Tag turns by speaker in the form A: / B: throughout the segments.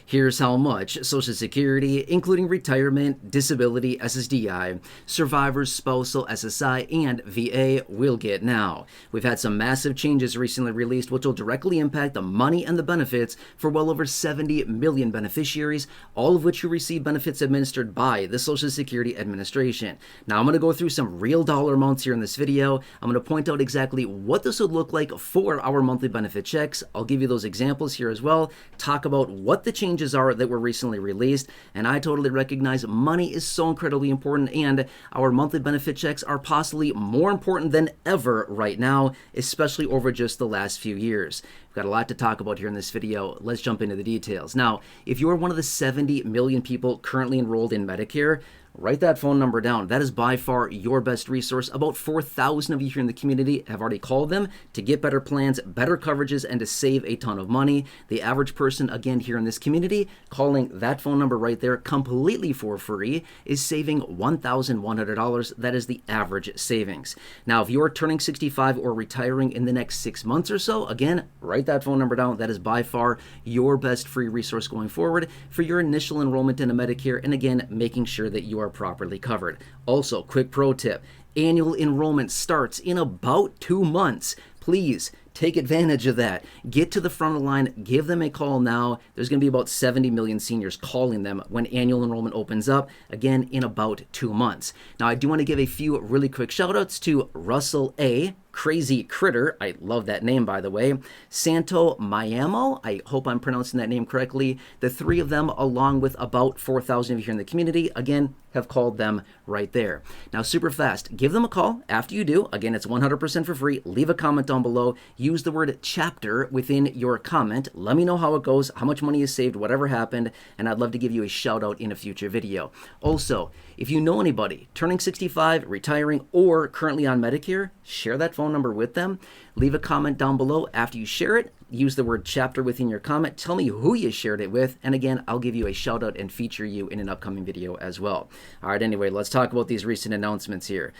A: Here's how much Social Security, including retirement, disability, SSDI, survivors, spousal, SSI, and VA will get now. We've had some massive changes recently released which will directly impact the money and the benefits for well over 70 million beneficiaries, all of which will receive benefits administered by the Social Security Administration. Now I'm going to go through some real dollar amounts here in this video. I'm going to point out exactly what this would look like for our monthly benefit checks. I'll give you those examples here as well, talk about what the changes are that were recently released, and I totally recognize money is so incredibly important, and our monthly benefit checks are possibly more important than ever right now, especially over just the last few years. We've got a lot to talk about here in this video. Let's jump into the details. Now, if you're one of the 70 million people currently enrolled in Medicare, write that phone number down. That is by far your best resource. About 4,000 of you here in the community have already called them to get better plans, better coverages, and to save a ton of money. The average person, again, here in this community, calling that phone number right there completely for free is saving $1,100. That is the average savings. Now, if you're turning 65 or retiring in the next 6 months or so, again, write that phone number down. That is by far your best free resource going forward for your initial enrollment into Medicare, and again, making sure that you are properly covered. Also, quick pro tip, annual enrollment starts in about 2 months. Please take advantage of that. Get to the front of the line, give them a call now. There's going to be about 70 million seniors calling them when annual enrollment opens up, again, in about 2 months. Now, I do want to give a few really quick shout outs to Russell A., Crazy Critter, I love that name by the way, Santo Miamo, I hope I'm pronouncing that name correctly. The three of them, along with about 4,000 of you here in the community, again, have called them right there. Now, super fast, give them a call after you do. Again, it's 100% for free. Leave a comment down below. Use the word chapter within your comment. Let me know how it goes, how much money is saved, whatever happened, and I'd love to give you a shout out in a future video. Also, if you know anybody turning 65, retiring, or currently on Medicare, share that phone number with them. Leave a comment down below after you share it. Use the word chapter within your comment. Tell me who you shared it with, and again, I'll give you a shout out and feature you in an upcoming video as well. All right, anyway, let's talk about these recent announcements here.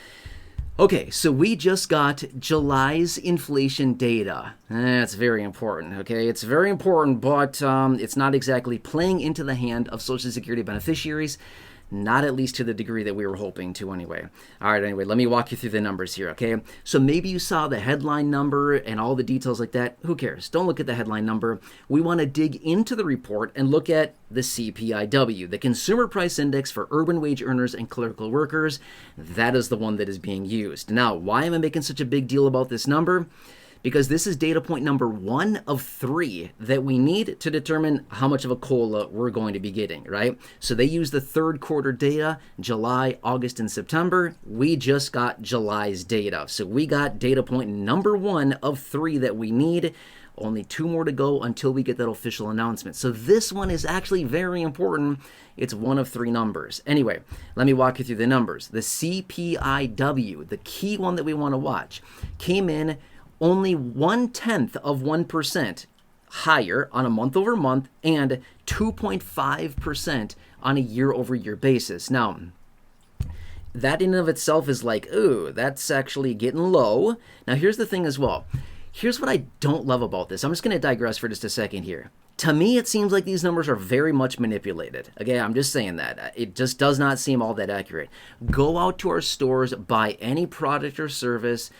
A: Okay, so we just got July's inflation data. That's very important, okay? It's very important, but it's not exactly playing into the hand of Social Security beneficiaries. Not at least to the degree that we were hoping to anyway. All right, anyway, let me walk you through the numbers here, okay? So maybe you saw the headline number and all the details like that. Who cares? Don't look at the headline number. We want to dig into the report and look at the CPIW, the Consumer Price Index for urban wage earners and clerical workers. That is the one that is being used. Now, why am I making such a big deal about this number? Because this is data point number 1 of 3 that we need to determine how much of a COLA we're going to be getting, right? So they use the third quarter data, July, August, and September. We just got July's data. So we got data point number 1 of 3 that we need. Only 2 more to go until we get that official announcement. So this one is actually very important. It's 1 of 3 numbers. Anyway, let me walk you through the numbers. The CPIW, the key one that we want to watch, came in only 0.1% higher on a month-over-month and 2.5% on a year-over-year basis. Now, that in and of itself is like, ooh, that's actually getting low. Now, here's the thing as well. Here's what I don't love about this. I'm just going to digress for just a second here. To me, it seems like these numbers are very much manipulated. Okay, I'm just saying that. It just does not seem all that accurate. Go out to our stores, buy any product or service.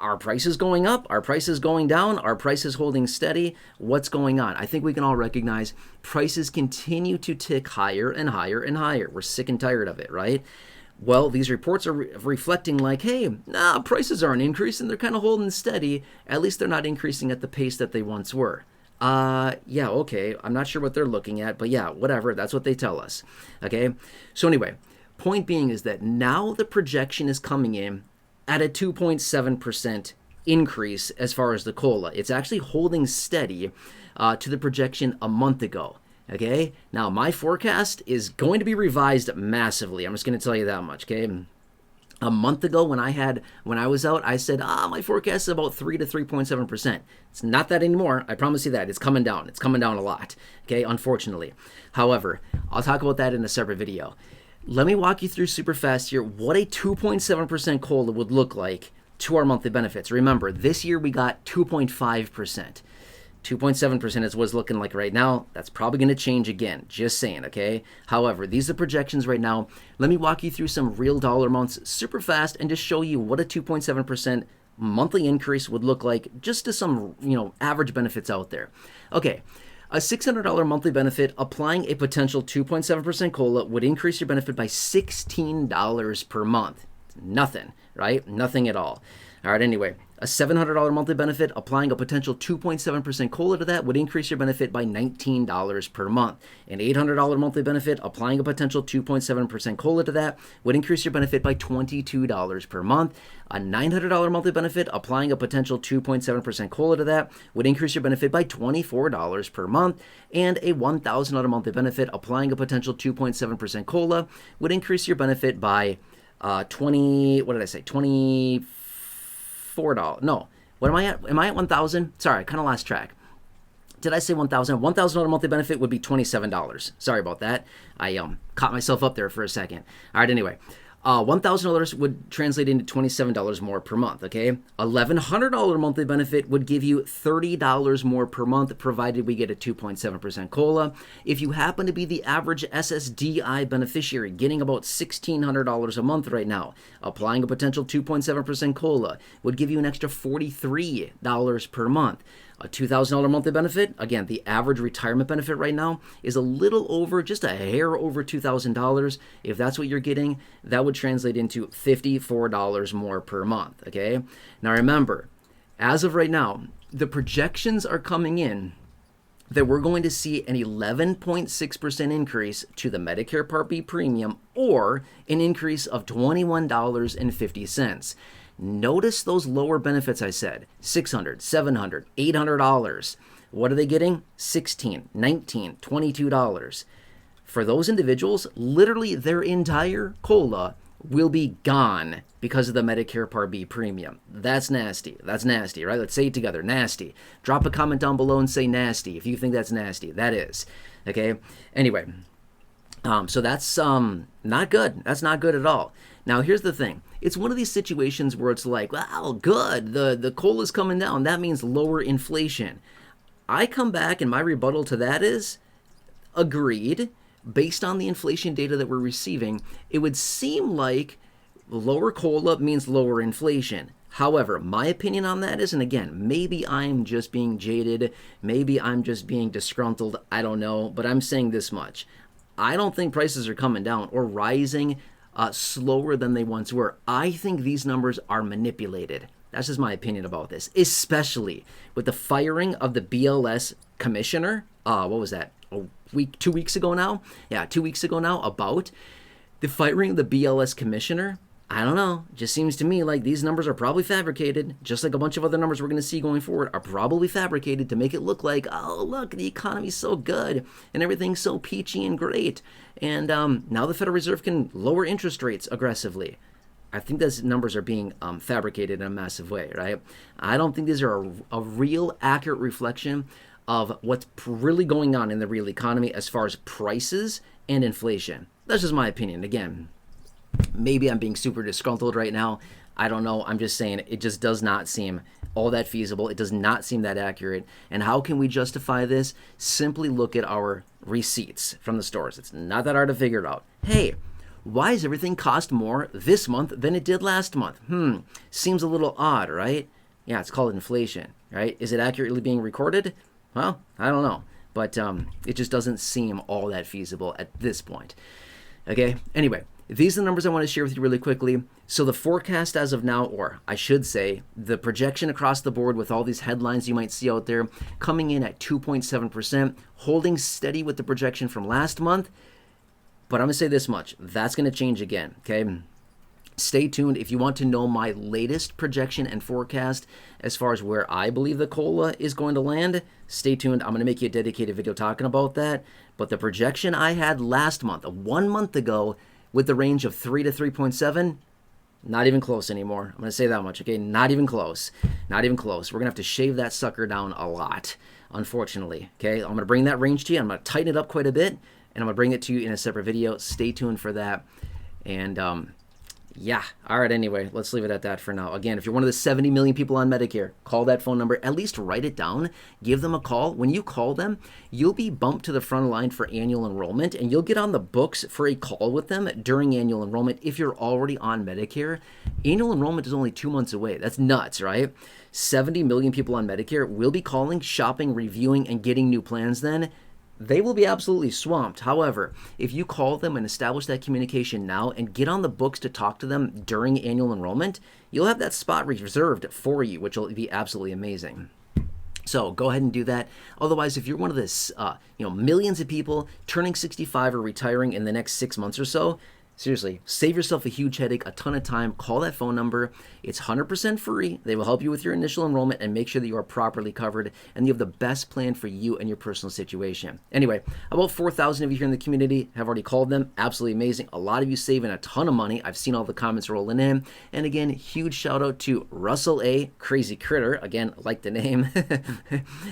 A: Are prices going up? Are prices going down? Are prices holding steady? What's going on? I think we can all recognize prices continue to tick higher and higher and higher. We're sick and tired of it, right? Well, these reports are reflecting like, hey, prices aren't increasing. They're kind of holding steady. At least they're not increasing at the pace that they once were. Yeah, okay. I'm not sure what they're looking at, but yeah, whatever. That's what they tell us. Okay? So anyway, point being is that now the projection is coming in at a 2.7% increase as far as the COLA. It's actually holding steady to the projection a month ago. Okay, now my forecast is going to be revised massively. I'm just going to tell you that much. Okay, a month ago when I was out, I said, my forecast is about 3 to 3.7%. It's not that anymore. I promise you that. It's coming down. It's coming down a lot. Okay, unfortunately. However, I'll talk about that in a separate video. Let me walk you through super fast here what a 2.7% COLA would look like to our monthly benefits. Remember, this year we got 2.5%. 2.7% is what's looking like right now. That's probably going to change again. Just saying, okay? However, these are projections right now. Let me walk you through some real dollar amounts super fast and just show you what a 2.7% monthly increase would look like just to some, average benefits out there. Okay. A $600 monthly benefit applying a potential 2.7% COLA would increase your benefit by $16 per month. Nothing, right? Nothing at all. All right, anyway, a $700 monthly benefit applying a potential 2.7% COLA to that would increase your benefit by $19 per month. An $800 monthly benefit applying a potential 2.7% COLA to that would increase your benefit by $22 per month. A $900 monthly benefit applying a potential 2.7% COLA to that would increase your benefit by $24 per month. And a $1,000 monthly benefit applying a potential 2.7% COLA would increase your benefit by $24. No, what am I at? Am I at 1,000? Sorry, I kind of lost track. Did I say 1,000? $1,000 monthly benefit would be $27. Sorry about that. I caught myself up there for a second. All right, anyway. $1,000 would translate into $27 more per month, okay? $1,100 monthly benefit would give you $30 more per month, provided we get a 2.7% COLA. If you happen to be the average SSDI beneficiary, getting about $1,600 a month right now, applying a potential 2.7% COLA would give you an extra $43 per month. A $2,000 monthly benefit, again, the average retirement benefit right now is a little over, just a hair over $2,000. If that's what you're getting, that would translate into $54 more per month, okay? Now remember, as of right now, the projections are coming in that we're going to see an 11.6% increase to the Medicare Part B premium or an increase of $21.50. Notice those lower benefits I said, $600, $700, $800. What are they getting? $16, $19, $22. For those individuals, literally their entire COLA will be gone because of the Medicare Part B premium. That's nasty. That's nasty, right? Let's say it together. Nasty. Drop a comment down below and say nasty if you think that's nasty. That is. Okay? Anyway, so that's not good. That's not good at all. Now, here's the thing. It's one of these situations where it's like, well, good, the COLA's coming down. That means lower inflation. I come back and my rebuttal to that is, agreed, based on the inflation data that we're receiving, it would seem like lower COLA means lower inflation. However, my opinion on that is, and again, maybe I'm just being jaded, maybe I'm just being disgruntled, I don't know, but I'm saying this much. I don't think prices are coming down or rising slower than they once were. I think these numbers are manipulated. That's just my opinion about this, especially with the firing of the BLS commissioner. What was that? 2 weeks ago now? Yeah, 2 weeks ago now, about the firing of the BLS commissioner. I don't know. Just seems to me like these numbers are probably fabricated, just like a bunch of other numbers we're going to see going forward are probably fabricated to make it look like, oh, look, the economy's so good and everything's so peachy and great. And now the Federal Reserve can lower interest rates aggressively. I think those numbers are being fabricated in a massive way, right? I don't think these are a real accurate reflection of what's really going on in the real economy as far as prices and inflation. That's just my opinion. Again, maybe I'm being super disgruntled right now. I don't know. I'm just saying it just does not seem all that feasible. It does not seem that accurate. And how can we justify this? Simply look at our receipts from the stores. It's not that hard to figure it out. Hey, why does everything cost more this month than it did last month? Seems a little odd, right? Yeah, it's called inflation, right? Is it accurately being recorded? Well, I don't know. But it just doesn't seem all that feasible at this point. Okay, anyway. These are the numbers I want to share with you really quickly. So the forecast as of now, or I should say, the projection across the board with all these headlines you might see out there, coming in at 2.7%, holding steady with the projection from last month. But I'm going to say this much. That's going to change again, okay? Stay tuned. If you want to know my latest projection and forecast as far as where I believe the COLA is going to land, stay tuned. I'm going to make you a dedicated video talking about that. But the projection I had last month, 1 month ago, with the range of 3 to 3.7, not even close anymore. I'm going to say that much, okay? Not even close. Not even close. We're going to have to shave that sucker down a lot, unfortunately, okay? I'm going to bring that range to you. I'm going to tighten it up quite a bit, and I'm going to bring it to you in a separate video. Stay tuned for that. And, Yeah. All right. Anyway, let's leave it at that for now. Again, if you're one of the 70 million people on Medicare, call that phone number. At least write it down. Give them a call. When you call them, you'll be bumped to the front line for annual enrollment, and you'll get on the books for a call with them during annual enrollment if you're already on Medicare. Annual enrollment is only 2 months away. That's nuts, right? 70 million people on Medicare will be calling, shopping, reviewing, and getting new plans then. They will be absolutely swamped. However, if you call them and establish that communication now and get on the books to talk to them during annual enrollment, you'll have that spot reserved for you, which will be absolutely amazing. So go ahead and do that. Otherwise, if you're one of this, millions of people turning 65 or retiring in the next 6 months or so, seriously, save yourself a huge headache, a ton of time. Call that phone number. It's 100% free. They will help you with your initial enrollment and make sure that you are properly covered and you have the best plan for you and your personal situation. Anyway, about 4,000 of you here in the community have already called them. Absolutely amazing. A lot of you saving a ton of money. I've seen all the comments rolling in. And again, huge shout out to Russell A. Crazy Critter. Again, like the name.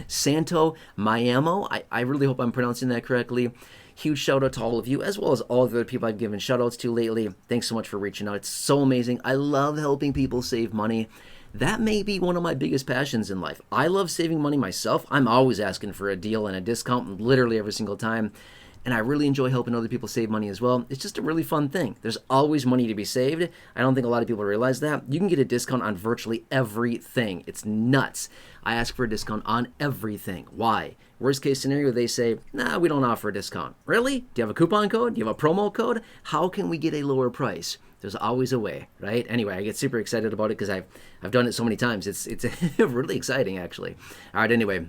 A: Santo Miamo. I really hope I'm pronouncing that correctly. Huge shout out to all of you, as well as all of the other people I've given shout outs to lately. Thanks so much for reaching out. It's so amazing. I love helping people save money. That may be one of my biggest passions in life. I love saving money myself. I'm always asking for a deal and a discount literally every single time. And I really enjoy helping other people save money as well. It's just a really fun thing. There's always money to be saved. I don't think a lot of people realize that. You can get a discount on virtually everything. It's nuts. I ask for a discount on everything. Why? Worst case scenario, they say, nah, we don't offer a discount. Really? Do you have a coupon code? Do you have a promo code? How can we get a lower price? There's always a way, right? Anyway, I get super excited about it because I've done it so many times. It's really exciting, actually. All right, anyway.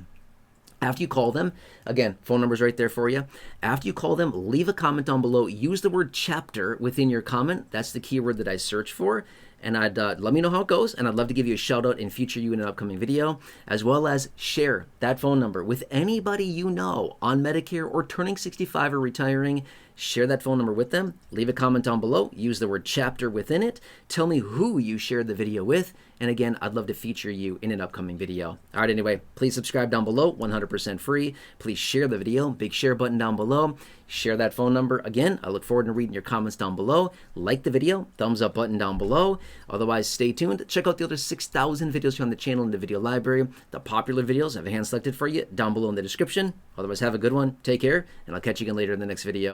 A: After you call them, again, phone number's right there for you. After you call them, leave a comment down below. Use the word chapter within your comment. That's the keyword that I search for. And I'd let me know how it goes, and I'd love to give you a shout out and feature you in an upcoming video, as well as share that phone number with anybody you know on Medicare or turning 65 or retiring. Share that phone number with them. Leave a comment down below. Use the word chapter within it. Tell me who you shared the video with. And again, I'd love to feature you in an upcoming video. All right, anyway, please subscribe down below, 100% free. Please share the video, big share button down below. Share that phone number. Again, I look forward to reading your comments down below. Like the video, thumbs up button down below. Otherwise, stay tuned. Check out the other 6,000 videos here on the channel in the video library. The popular videos I have hand selected for you down below in the description. Otherwise, have a good one. Take care, and I'll catch you again later in the next video.